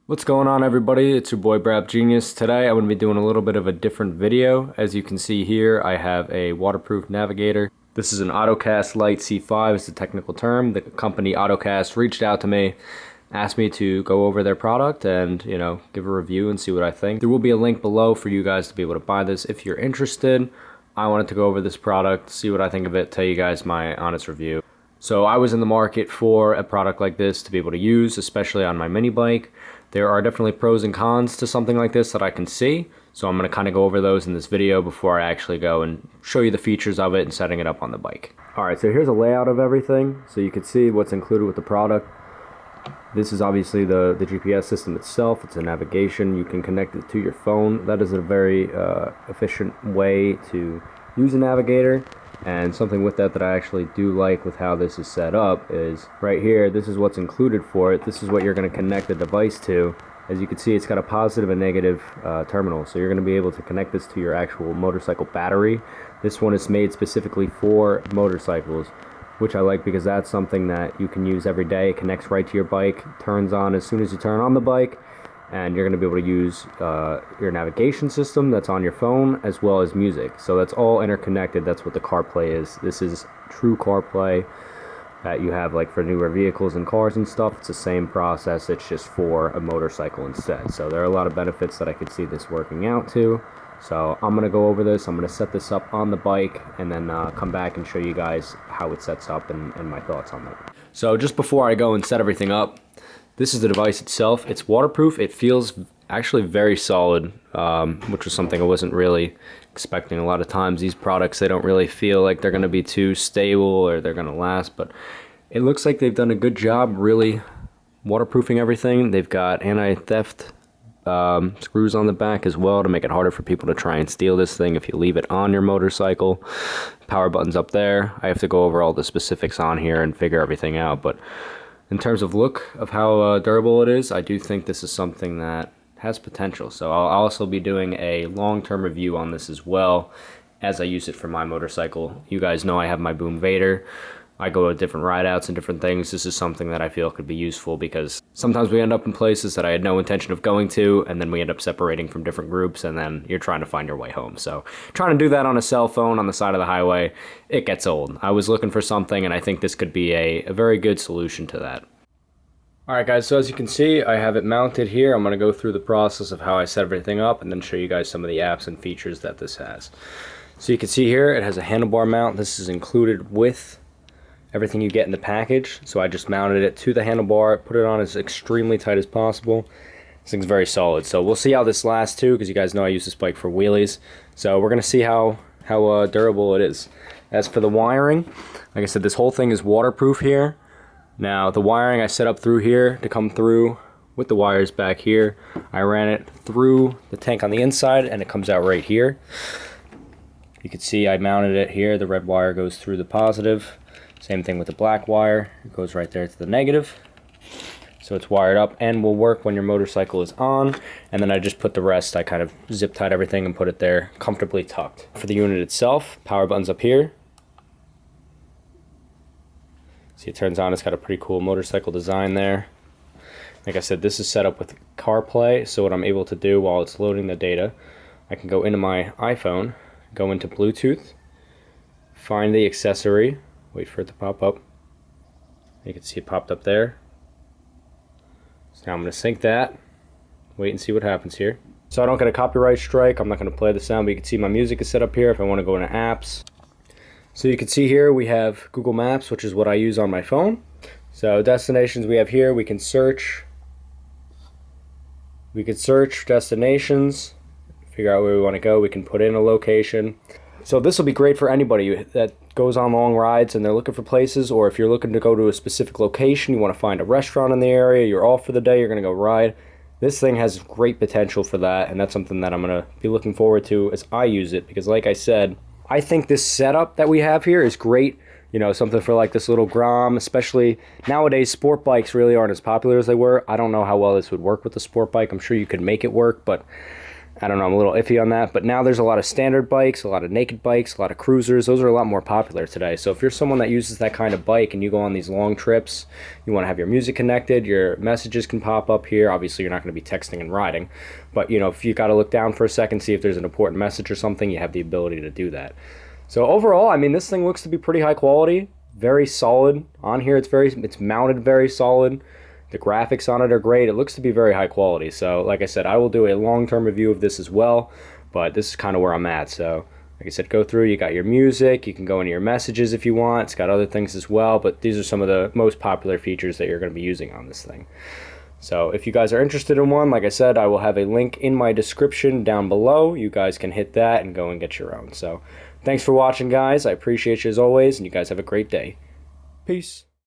What's going on, everybody? It's your boy Brap Genius. Today I'm going to be doing a little bit of a different video. As you can see here, I have a waterproof navigator. This is an Ottocast Lite C5 is the technical term. The company Ottocast reached out to me, asked me to go over their product and, give a review and see what I think. There will be a link below for you guys to be able to buy this if you're interested. I wanted to go over this product, see what I think of it, tell you guys my honest review. So I was in the market for a product like this to be able to use, especially on my mini bike. There are definitely pros and cons to something like this that I can see, so I'm going to kind of go over those in this video before I actually go and show you the features of it and setting it up on the bike. Alright, so here's a layout of everything, so you can see what's included with the product. This is obviously the GPS system itself. It's a navigation. You can connect it to your phone. That is a very efficient way to use a navigator. And something with that I actually do like with how this is set up is right here, this is what's included for it. This is what you're going to connect the device to. As you can see, it's got a positive and negative terminal, so you're going to be able to connect this to your actual motorcycle battery. This one is made specifically for motorcycles, which I like because that's something that you can use every day. It connects right to your bike, turns on as soon as you turn on the bike, and you're going to be able to use your navigation system that's on your phone as well as music. So that's all interconnected. That's what the Carplay is. This is true Carplay that you have like for newer vehicles and cars and stuff. It's the same process. It's just for a motorcycle instead. So there are a lot of benefits that I could see this working out to. So I'm going to go over this. I'm going to set this up on the bike and then come back and show you guys how it sets up and my thoughts on that. So just before I go and set everything up, this is the device itself. It's waterproof. It feels actually very solid, which was something I wasn't really expecting. A lot of times these products, they don't really feel like they're going to be too stable or they're going to last, but it looks like they've done a good job really waterproofing everything. They've got anti-theft screws on the back as well to make it harder for people to try and steal this thing if you leave it on your motorcycle. Power button's up there. I have to go over all the specifics on here and figure everything out, but in terms of look of how durable it is, I do think this is something that has potential. So I'll also be doing a long-term review on this as well as I use it for my motorcycle. You guys know I have my Boom Vader. I go to different ride outs and different things. This is something that I feel could be useful because sometimes we end up in places that I had no intention of going to, and then we end up separating from different groups, and then you're trying to find your way home. So trying to do that on a cell phone on the side of the highway, it gets old. I was looking for something, and I think this could be a very good solution to that. Alright guys, so as you can see, I have it mounted here. I'm going to go through the process of how I set everything up and then show you guys some of the apps and features that this has. So you can see here, it has a handlebar mount. This is included with everything you get in the package. So I just mounted it to the handlebar, put it on as extremely tight as possible. This thing's very solid. So we'll see how this lasts too, because you guys know I use this bike for wheelies. So we're going to see how durable it is. As for the wiring, like I said, this whole thing is waterproof here. Now the wiring I set up through here to come through with the wires back here. I ran it through the tank on the inside and it comes out right here. You can see I mounted it here. The red wire goes through the positive. Same thing with the black wire. It goes right there to the negative. So it's wired up and will work when your motorcycle is on. And then I just put the rest, I kind of zip tied everything and put it there comfortably tucked. For the unit itself, power button's up here. See, it turns on. It's got a pretty cool motorcycle design there. Like I said, this is set up with CarPlay, so what I'm able to do while it's loading the data, I can go into my iPhone, go into Bluetooth, find the accessory, wait for it to pop up. You can see it popped up there. So now I'm going to sync that, wait and see what happens here. So I don't get a copyright strike. I'm not going to play the sound, but you can see my music is set up here if I want to go into apps. So you can see here we have Google Maps, which is what I use on my phone. So destinations we have here, we can search. We could search destinations, figure out where we want to go. We can put in a location. So this will be great for anybody that goes on long rides and they're looking for places, or if you're looking to go to a specific location, you want to find a restaurant in the area, you're off for the day, you're going to go ride. This thing has great potential for that, and that's something that I'm going to be looking forward to as I use it, because like I said, I think this setup that we have here is great. You know, something for like this little Grom, especially nowadays sport bikes really aren't as popular as they were. I don't know how well this would work with the sport bike. I'm sure you could make it work, but I don't know, I'm a little iffy on that, but now there's a lot of standard bikes, a lot of naked bikes, a lot of cruisers. Those are a lot more popular today. So if you're someone that uses that kind of bike and you go on these long trips, you want to have your music connected, your messages can pop up here. Obviously, you're not going to be texting and riding, but you know, if you got to look down for a second, see if there's an important message or something, you have the ability to do that. So overall, I mean, this thing looks to be pretty high quality, very solid. On here, it's mounted very solid. The graphics on it are great. It looks to be very high quality. So like I said, I will do a long-term review of this as well, but this is kind of where I'm at. So like I said, go through, you got your music, you can go into your messages if you want. It's got other things as well, but these are some of the most popular features that you're going to be using on this thing. So if you guys are interested in one, like I said, I will have a link in my description down below. You guys can hit that and go and get your own. So thanks for watching, guys. I appreciate you as always, and you guys have a great day. Peace.